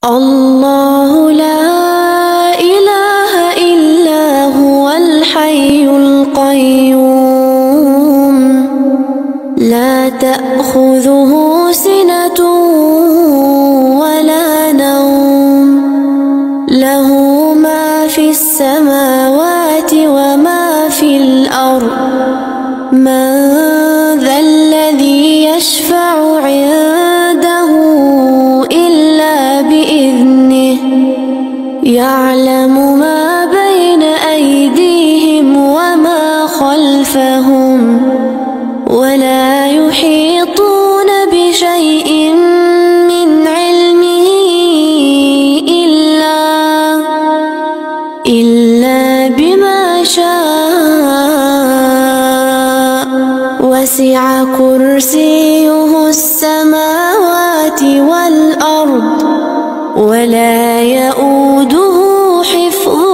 الله لا إله إلا هو الحي القيوم لا تأخذه سنة ولا نوم له ما في السماوات وما في الأرض من ذا الذي يشفع عنده إلا بإذنه يعلم ما بين أيديهم وما خلفهم ولا يحيطون بشيء من علمه إلا بما شاء وسع كرسيه السماوات والأرض ولا يئوده حفظهما